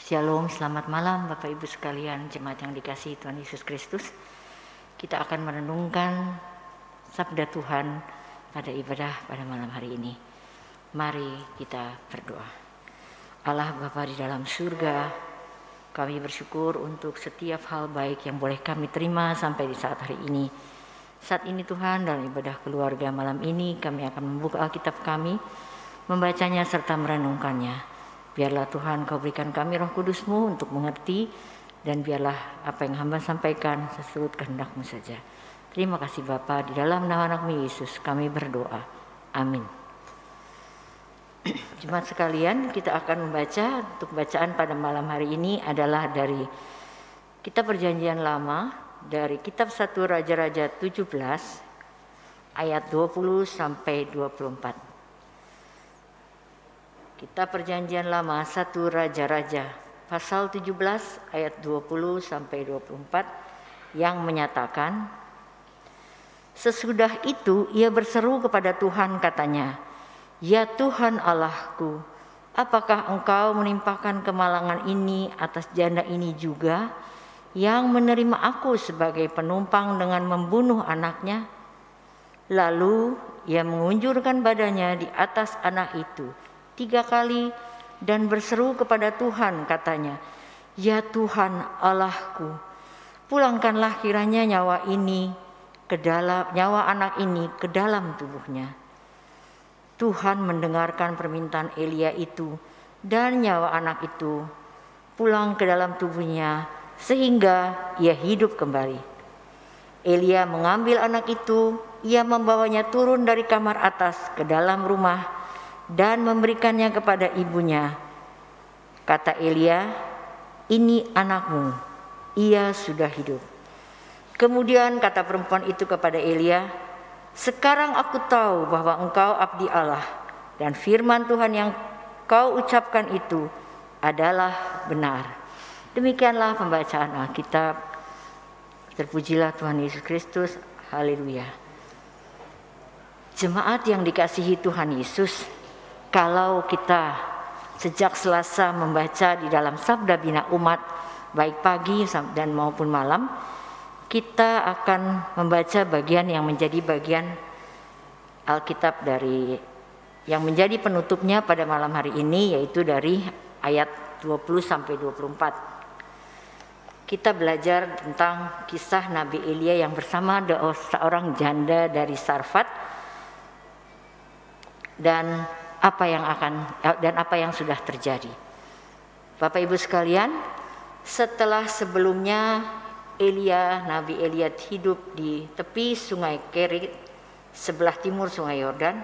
Shalom, selamat malam Bapak Ibu sekalian, jemaat yang dikasihi Tuhan Yesus Kristus. Kita akan merenungkan sabda Tuhan pada ibadah pada malam hari ini. Mari kita berdoa. Allah Bapa di dalam surga, kami bersyukur untuk setiap hal baik yang boleh kami terima sampai di saat hari ini. Saat ini Tuhan, dalam ibadah keluarga malam ini kami akan membuka Alkitab kami, membacanya serta merenungkannya. Biarlah Tuhan Kau berikan kami Roh Kudus-Mu untuk mengerti, dan biarlah apa yang hamba sampaikan sesuai kehendak-Mu saja. Terima kasih Bapa, di dalam nama anak-Mu Yesus kami berdoa. Amin. Jemaat sekalian, kita akan membaca, untuk bacaan pada malam hari ini adalah dari Kitab Perjanjian Lama, dari Kitab 1 Raja-Raja 17 ayat 20 sampai 24. Kitab Perjanjian Lama 1 Raja-Raja pasal 17 ayat 20 sampai 24 yang menyatakan, sesudah itu ia berseru kepada Tuhan, katanya, "Ya Tuhan Allahku, apakah Engkau menimpakan kemalangan ini atas janda ini juga, yang menerima aku sebagai penumpang dengan membunuh anaknya?" Lalu ia mengunjurkan badannya di atas anak itu 3 kali dan berseru kepada Tuhan, katanya, "Ya Tuhan Allahku, pulangkanlah kiranya nyawa anak ini ke dalam tubuhnya." Tuhan mendengarkan permintaan Elia itu, dan nyawa anak itu pulang ke dalam tubuhnya sehingga ia hidup kembali. Elia mengambil anak itu, ia membawanya turun dari kamar atas ke dalam rumah dan memberikannya kepada ibunya. Kata Elia, "Ini anakmu, ia sudah hidup." Kemudian kata perempuan itu kepada Elia, "Sekarang aku tahu bahwa engkau abdi Allah, dan firman Tuhan yang kau ucapkan itu adalah benar." Demikianlah pembacaan Alkitab. Terpujilah Tuhan Yesus Kristus. Haleluya. Jemaat yang dikasihi Tuhan Yesus, kalau kita sejak Selasa membaca di dalam Sabda Bina Umat, baik pagi dan maupun malam, kita akan membaca bagian yang menjadi bagian Alkitab dari yang menjadi penutupnya pada malam hari ini, yaitu dari ayat 20 sampai 24. Kita belajar tentang kisah Nabi Elia yang bersama seorang janda dari Sarfat, dan apa yang sudah terjadi. Bapak Ibu sekalian, setelah sebelumnya Nabi Elia hidup di tepi sungai Kerit, sebelah timur sungai Yordan,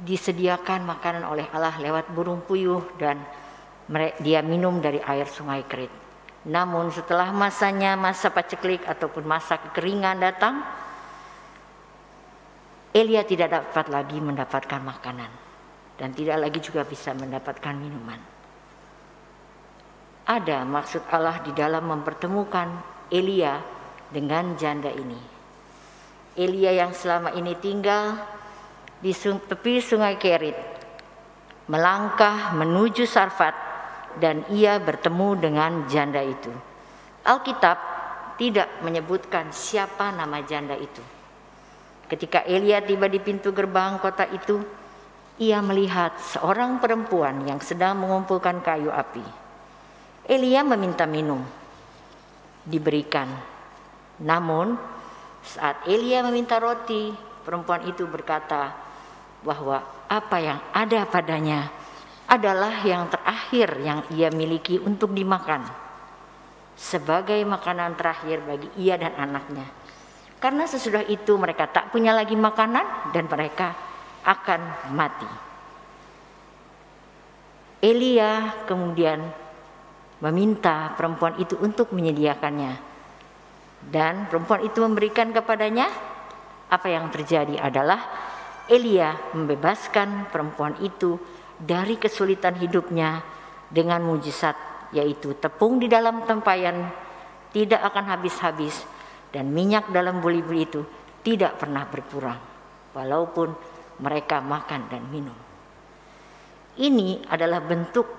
disediakan makanan oleh Allah lewat burung puyuh, dan dia minum dari air sungai Kerit. Namun setelah masa paceklik ataupun masa kekeringan datang, Elia tidak dapat lagi mendapatkan makanan dan tidak lagi juga bisa mendapatkan minuman. Ada maksud Allah di dalam mempertemukan Elia dengan janda ini. Elia yang selama ini tinggal di tepi sungai Kerit melangkah menuju Sarfat, dan ia bertemu dengan janda itu. Alkitab tidak menyebutkan siapa nama janda itu. Ketika Elia tiba di pintu gerbang kota itu, ia melihat seorang perempuan yang sedang mengumpulkan kayu api. Elia meminta minum, diberikan. Namun saat Elia meminta roti, perempuan itu berkata bahwa apa yang ada padanya adalah yang terakhir yang ia miliki untuk dimakan, sebagai makanan terakhir bagi ia dan anaknya. Karena sesudah itu mereka tak punya lagi makanan dan mereka akan mati. Elia kemudian meminta perempuan itu untuk menyediakannya, dan perempuan itu memberikan kepadanya. Apa yang terjadi adalah Elia membebaskan perempuan itu dari kesulitan hidupnya dengan mujizat, yaitu tepung di dalam tempayan tidak akan habis-habis, dan minyak dalam buli-buli itu tidak pernah berkurang, walaupun mereka makan dan minum. Ini adalah bentuk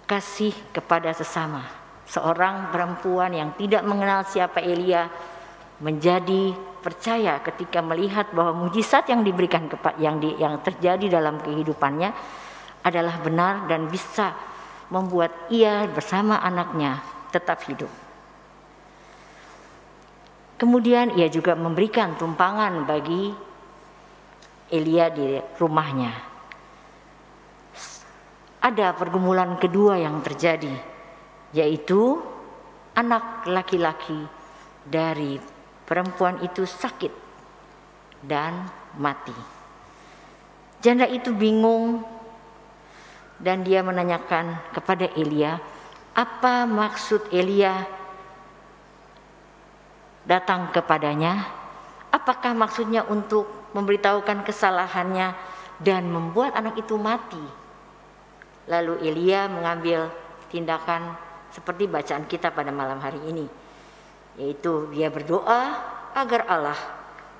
kasih kepada sesama. Seorang perempuan yang tidak mengenal siapa Elia menjadi percaya ketika melihat bahwa mujizat yang diberikan yang terjadi dalam kehidupannya adalah benar dan bisa membuat ia bersama anaknya tetap hidup. Kemudian ia juga memberikan tumpangan bagi Elia di rumahnya. Ada pergumulan kedua yang terjadi, yaitu anak laki-laki dari perempuan itu sakit dan mati. Janda itu bingung dan dia menanyakan kepada Elia, apa maksud Elia datang kepadanya? Apakah maksudnya untuk memberitahukan kesalahannya dan membuat anak itu mati? Lalu Elia mengambil tindakan seperti bacaan kita pada malam hari ini, yaitu dia berdoa agar Allah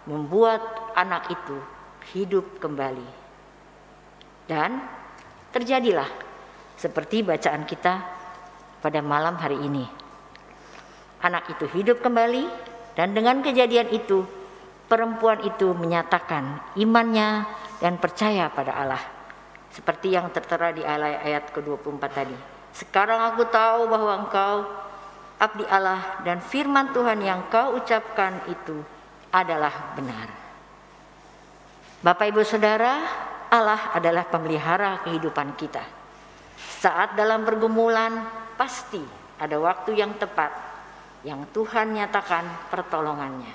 membuat anak itu hidup kembali. Dan terjadilah seperti bacaan kita pada malam hari ini. Anak itu hidup kembali, dan dengan kejadian itu perempuan itu menyatakan imannya dan percaya pada Allah. Seperti yang tertera di ayat ke-24 tadi. Sekarang aku tahu bahwa engkau abdi Allah dan firman Tuhan yang kau ucapkan itu adalah benar. Bapak Ibu Saudara, Allah adalah pemelihara kehidupan kita. Saat dalam pergumulan pasti ada waktu yang tepat yang Tuhan nyatakan pertolongannya.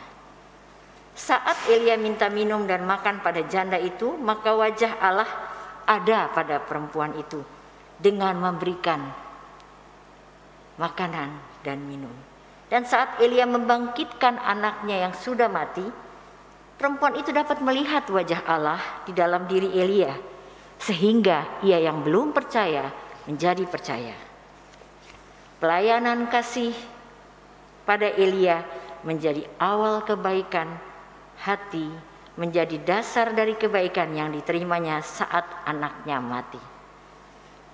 Saat Elia minta minum dan makan pada janda itu, maka wajah Allah ada pada perempuan itu dengan memberikan makanan dan minum. Dan saat Elia membangkitkan anaknya yang sudah mati, perempuan itu dapat melihat wajah Allah di dalam diri Elia, sehingga ia yang belum percaya menjadi percaya. Pelayanan kasih pada Elia menjadi awal kebaikan hati, menjadi dasar dari kebaikan yang diterimanya saat anaknya mati.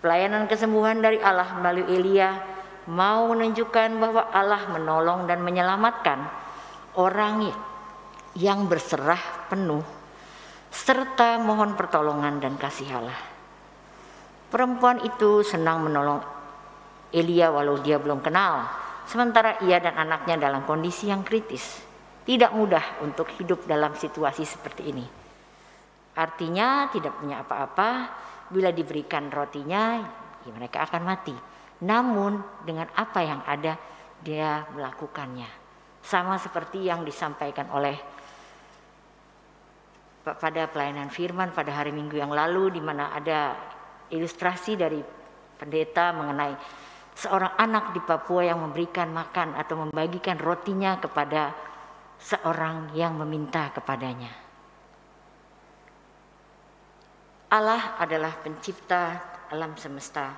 Pelayanan kesembuhan dari Allah melalui Elia mau menunjukkan bahwa Allah menolong dan menyelamatkan orang yang berserah penuh serta mohon pertolongan dan kasih Allah. Perempuan itu senang menolong Elia walau dia belum kenal, sementara ia dan anaknya dalam kondisi yang kritis. Tidak mudah untuk hidup dalam situasi seperti ini. Artinya tidak punya apa-apa, bila diberikan rotinya ya mereka akan mati. Namun dengan apa yang ada dia melakukannya. Sama seperti yang disampaikan oleh pada pelayanan firman pada hari Minggu yang lalu, di mana ada ilustrasi dari pendeta mengenai seorang anak di Papua yang memberikan makan atau membagikan rotinya kepada seorang yang meminta kepadanya. Allah adalah pencipta alam semesta,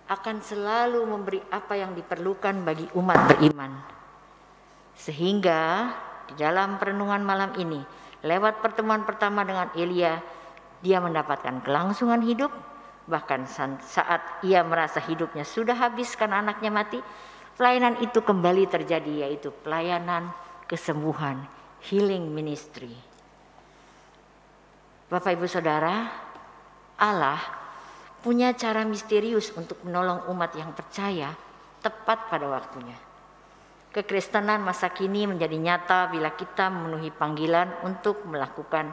akan selalu memberi apa yang diperlukan bagi umat beriman. Sehingga di dalam perenungan malam ini, lewat pertemuan pertama dengan Elia, dia mendapatkan kelangsungan hidup. Bahkan saat ia merasa hidupnya sudah habis karena anaknya mati, pelayanan itu kembali terjadi, yaitu pelayanan kesembuhan, healing ministry. Bapak Ibu Saudara, Allah punya cara misterius untuk menolong umat yang percaya tepat pada waktunya. Kekristenan masa kini menjadi nyata bila kita memenuhi panggilan untuk melakukan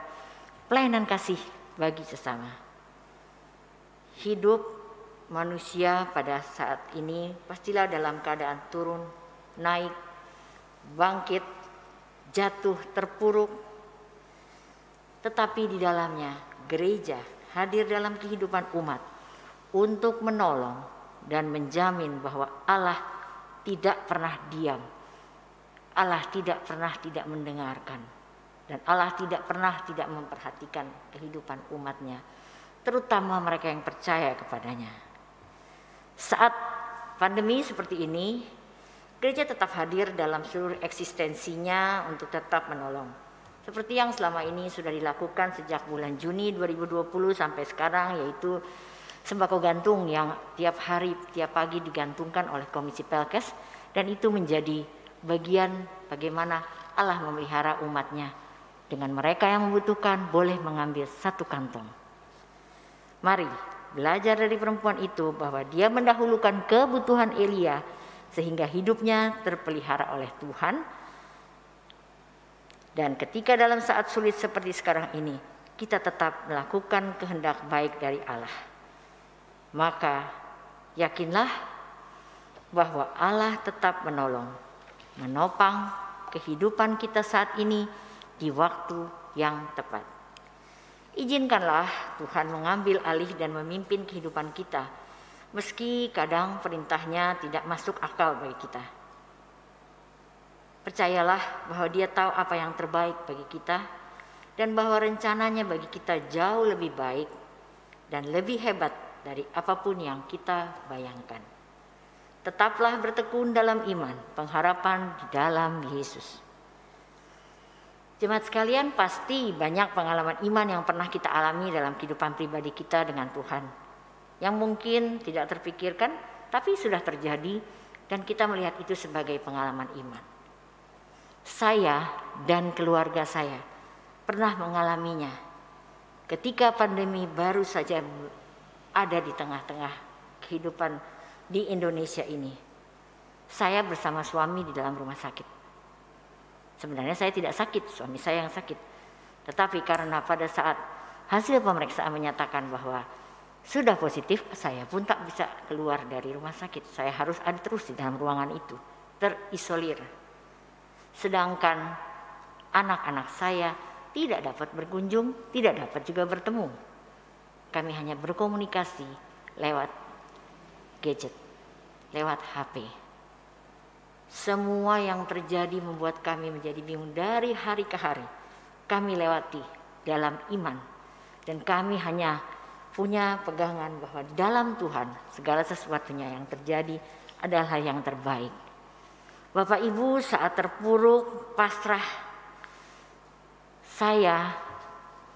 pelayanan kasih bagi sesama. Hidup manusia pada saat ini pastilah dalam keadaan turun, naik, bangkit, jatuh, terpuruk. Tetapi di dalamnya gereja hadir dalam kehidupan umat untuk menolong dan menjamin bahwa Allah tidak pernah diam. Allah tidak pernah tidak mendengarkan. Dan Allah tidak pernah tidak memperhatikan kehidupan umatnya, terutama mereka yang percaya kepadanya. Saat pandemi seperti ini, gereja tetap hadir dalam seluruh eksistensinya untuk tetap menolong. Seperti yang selama ini sudah dilakukan sejak bulan Juni 2020 sampai sekarang, yaitu sembako gantung yang tiap hari, tiap pagi digantungkan oleh Komisi Pelkes, dan itu menjadi bagian bagaimana Allah memelihara umatnya. Dengan mereka yang membutuhkan boleh mengambil satu kantong. Mari belajar dari perempuan itu bahwa dia mendahulukan kebutuhan Elia sehingga hidupnya terpelihara oleh Tuhan. Dan ketika dalam saat sulit seperti sekarang ini, kita tetap melakukan kehendak baik dari Allah. Maka yakinlah bahwa Allah tetap menolong, menopang kehidupan kita saat ini di waktu yang tepat. Izinkanlah Tuhan mengambil alih dan memimpin kehidupan kita, meski kadang perintahnya tidak masuk akal bagi kita. Percayalah bahwa Dia tahu apa yang terbaik bagi kita, dan bahwa rencananya bagi kita jauh lebih baik dan lebih hebat dari apapun yang kita bayangkan. Tetaplah bertekun dalam iman, pengharapan di dalam Yesus. Jemaat sekalian, pasti banyak pengalaman iman yang pernah kita alami dalam kehidupan pribadi kita dengan Tuhan, yang mungkin tidak terpikirkan tapi sudah terjadi, dan kita melihat itu sebagai pengalaman iman. Saya dan keluarga saya pernah mengalaminya ketika pandemi baru saja ada di tengah-tengah kehidupan di Indonesia ini. Saya bersama suami di dalam rumah sakit. Sebenarnya saya tidak sakit, suami saya yang sakit. Tetapi karena pada saat hasil pemeriksaan menyatakan bahwa sudah positif, saya pun tak bisa keluar dari rumah sakit. Saya harus ada terus di dalam ruangan itu, terisolir. Sedangkan anak-anak saya tidak dapat berkunjung, tidak dapat juga bertemu. Kami hanya berkomunikasi lewat gadget, lewat HP. Semua yang terjadi membuat kami menjadi bingung dari hari ke hari. Kami lewati dalam iman, dan kami hanya punya pegangan bahwa dalam Tuhan segala sesuatunya yang terjadi adalah yang terbaik. Bapak Ibu, saat terpuruk, pasrah, saya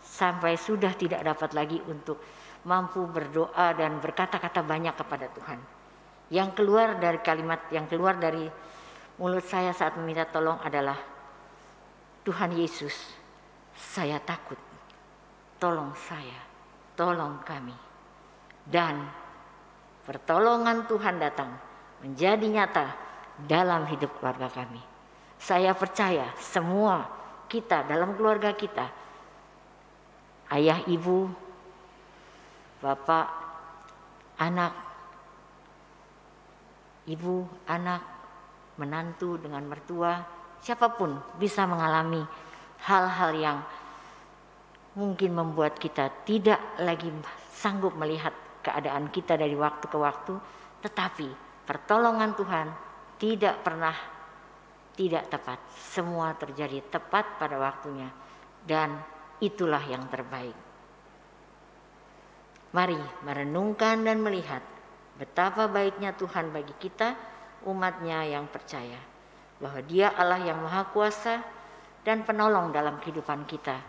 sampai sudah tidak dapat lagi untuk mampu berdoa dan berkata-kata banyak kepada Tuhan. Yang keluar dari kalimat yang keluar dari mulut saya saat meminta tolong adalah, Tuhan Yesus, saya takut, tolong saya, tolong kami. Dan pertolongan Tuhan datang menjadi nyata dalam hidup keluarga kami. Saya percaya semua kita dalam keluarga kita, ayah, ibu, bapak, anak, ibu, anak, menantu dengan mertua, siapapun bisa mengalami hal-hal yang mungkin membuat kita tidak lagi sanggup melihat keadaan kita dari waktu ke waktu, tetapi pertolongan Tuhan tidak pernah tidak tepat. Semua terjadi tepat pada waktunya, dan itulah yang terbaik. Mari merenungkan dan melihat betapa baiknya Tuhan bagi kita, umatnya yang percaya bahwa Dia Allah yang Maha Kuasa dan penolong dalam kehidupan kita,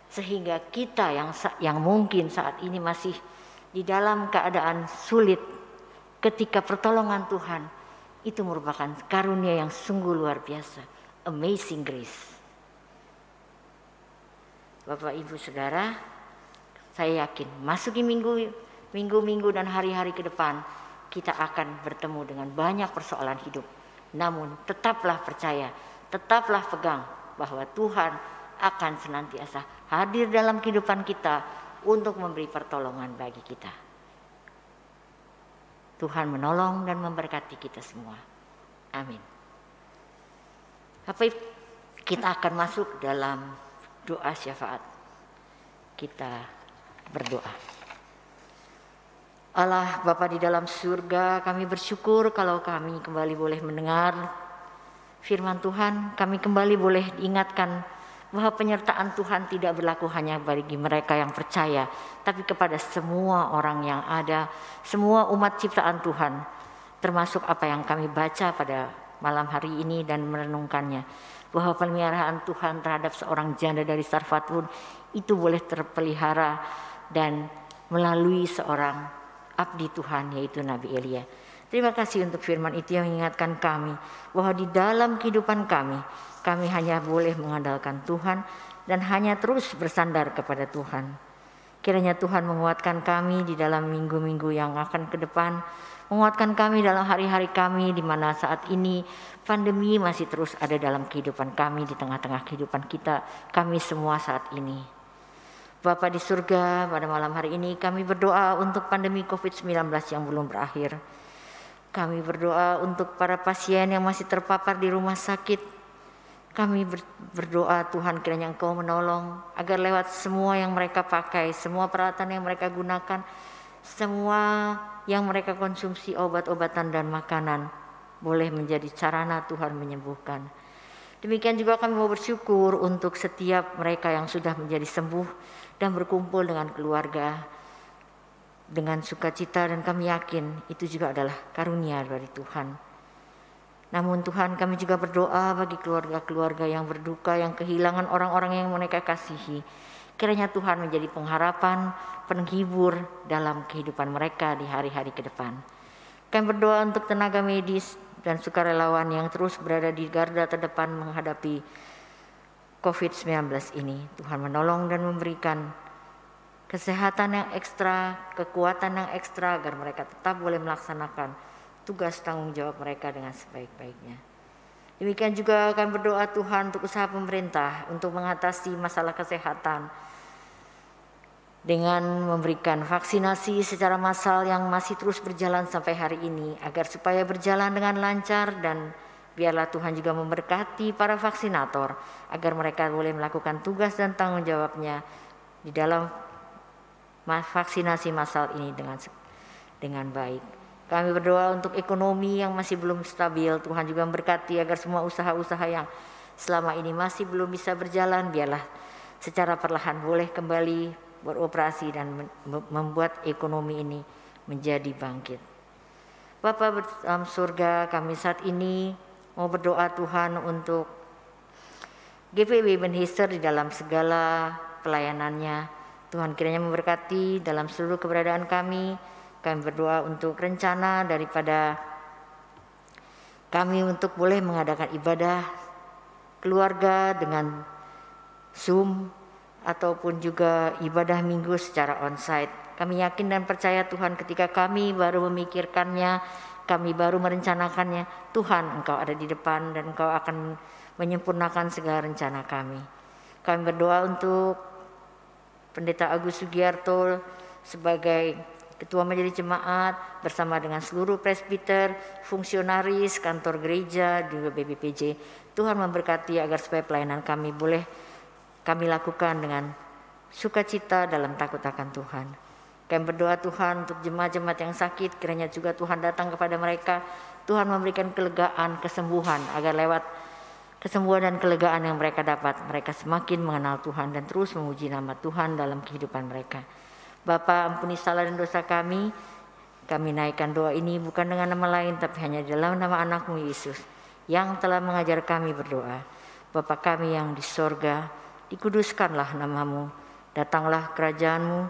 sehingga kita yang mungkin saat ini masih di dalam keadaan sulit, ketika pertolongan Tuhan itu merupakan karunia yang sungguh luar biasa, amazing grace. Bapak, Ibu, Saudara, saya yakin masuki minggu-minggu dan hari-hari ke depan, kita akan bertemu dengan banyak persoalan hidup. Namun tetaplah percaya, tetaplah pegang bahwa Tuhan akan senantiasa hadir dalam kehidupan kita untuk memberi pertolongan bagi kita. Tuhan menolong dan memberkati kita semua. Amin. Bapak, kita akan masuk dalam doa syafaat. Kita berdoa. Allah Bapa di dalam surga, kami bersyukur kalau kami kembali boleh mendengar firman Tuhan. Kami kembali boleh diingatkan bahwa penyertaan Tuhan tidak berlaku hanya bagi mereka yang percaya, tapi kepada semua orang yang ada, semua umat ciptaan Tuhan, termasuk apa yang kami baca pada malam hari ini dan merenungkannya, bahwa pemeliharaan Tuhan terhadap seorang janda dari Sarfat pun itu boleh terpelihara dan melalui seorang abdi Tuhan yaitu Nabi Elia. Terima kasih untuk firman itu yang mengingatkan kami bahwa di dalam kehidupan kami hanya boleh mengandalkan Tuhan dan hanya terus bersandar kepada Tuhan. Kiranya Tuhan menguatkan kami di dalam minggu-minggu yang akan ke depan, menguatkan kami dalam hari-hari kami di mana saat ini pandemi masih terus ada dalam kehidupan kami, di tengah-tengah kehidupan kami semua saat ini. Bapa di surga, pada malam hari ini kami berdoa untuk pandemi COVID-19 yang belum berakhir. Kami berdoa untuk para pasien yang masih terpapar di rumah sakit. Kami berdoa Tuhan kiranya Engkau menolong agar lewat semua yang mereka pakai, semua peralatan yang mereka gunakan, semua yang mereka konsumsi, obat-obatan dan makanan boleh menjadi sarana Tuhan menyembuhkan. Demikian juga kami mau bersyukur untuk setiap mereka yang sudah menjadi sembuh dan berkumpul dengan keluarga dengan sukacita, dan kami yakin itu juga adalah karunia dari Tuhan. Namun Tuhan, kami juga berdoa bagi keluarga-keluarga yang berduka, yang kehilangan orang-orang yang mereka kasihi. Kiranya Tuhan menjadi pengharapan, penghibur dalam kehidupan mereka di hari-hari ke depan. Kami berdoa untuk tenaga medis dan sukarelawan yang terus berada di garda terdepan menghadapi COVID-19 ini. Tuhan menolong dan memberikan kesehatan yang ekstra, kekuatan yang ekstra agar mereka tetap boleh melaksanakan tugas tanggung jawab mereka dengan sebaik-baiknya. Demikian juga akan berdoa Tuhan untuk usaha pemerintah untuk mengatasi masalah kesehatan dengan memberikan vaksinasi secara massal yang masih terus berjalan sampai hari ini agar supaya berjalan dengan lancar, dan biarlah Tuhan juga memberkati para vaksinator agar mereka boleh melakukan tugas dan tanggung jawabnya di dalam vaksinasi massal ini dengan baik. Kami berdoa untuk ekonomi yang masih belum stabil. Tuhan juga memberkati agar semua usaha-usaha yang selama ini masih belum bisa berjalan, biarlah secara perlahan boleh kembali beroperasi dan membuat ekonomi ini menjadi bangkit. Bapa dalam surga, kami saat ini mau berdoa Tuhan untuk GPW Ebenezer di dalam segala pelayanannya. Tuhan kiranya memberkati dalam seluruh keberadaan kami. Kami berdoa untuk rencana daripada kami untuk boleh mengadakan ibadah keluarga dengan Zoom ataupun juga ibadah minggu secara onsite. Kami yakin dan percaya Tuhan, ketika kami baru memikirkannya, kami baru merencanakannya, Tuhan Engkau ada di depan dan Engkau akan menyempurnakan segala rencana kami. Kami berdoa untuk Pendeta Agus Sugiarto sebagai Ketua Majelis Jemaat bersama dengan seluruh presbiter, fungsionaris, kantor gereja, juga BBPJ. Tuhan memberkati agar supaya pelayanan kami boleh kami lakukan dengan sukacita dalam takut akan Tuhan. Kami berdoa Tuhan untuk jemaat-jemaat yang sakit, kiranya juga Tuhan datang kepada mereka. Tuhan memberikan kelegaan, kesembuhan, agar lewat kesembuhan dan kelegaan yang mereka dapat, mereka semakin mengenal Tuhan dan terus memuji nama Tuhan dalam kehidupan mereka. Bapa, ampuni salah dan dosa kami. Kami naikkan doa ini bukan dengan nama lain, tapi hanya dalam nama anak-Mu Yesus yang telah mengajar kami berdoa. Bapa kami yang di sorga, dikuduskanlah nama-Mu, datanglah kerajaan-Mu,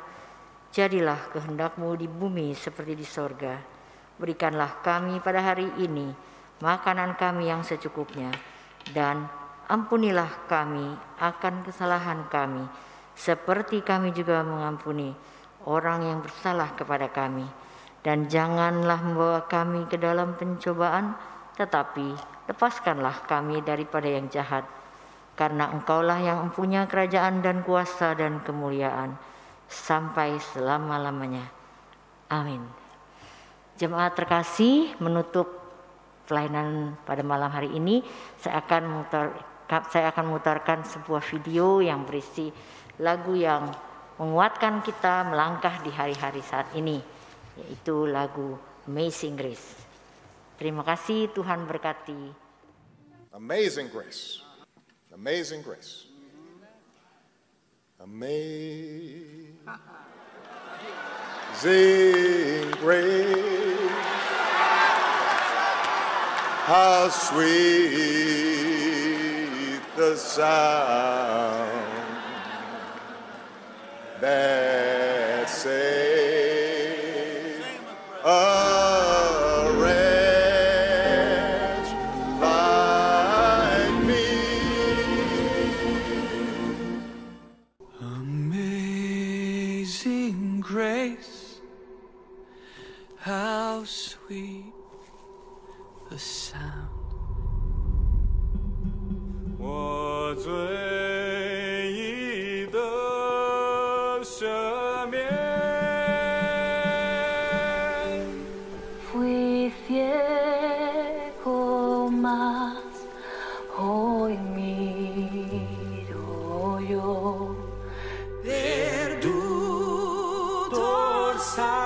jadilah kehendak-Mu di bumi seperti di sorga. Berikanlah kami pada hari ini makanan kami yang secukupnya, dan ampunilah kami akan kesalahan kami, seperti kami juga mengampuni orang yang bersalah kepada kami. Dan janganlah membawa kami ke dalam pencobaan, tetapi lepaskanlah kami daripada yang jahat. Karena Engkaulah yang mempunyai kerajaan dan kuasa dan kemuliaan sampai selama-lamanya. Amin. Jemaat terkasih, menutup pelayanan pada malam hari ini, saya akan memutarkan sebuah video yang berisi lagu yang menguatkan kita melangkah di hari-hari saat ini, yaitu lagu Amazing Grace. Terima kasih, Tuhan berkati. Amazing Grace, Amazing Grace, Amazing Grace, how sweet the sound that saved grace. How sweet the sound. 我罪已得赦免。Fui ciego, mas hoy miro yo. Per tu dorsal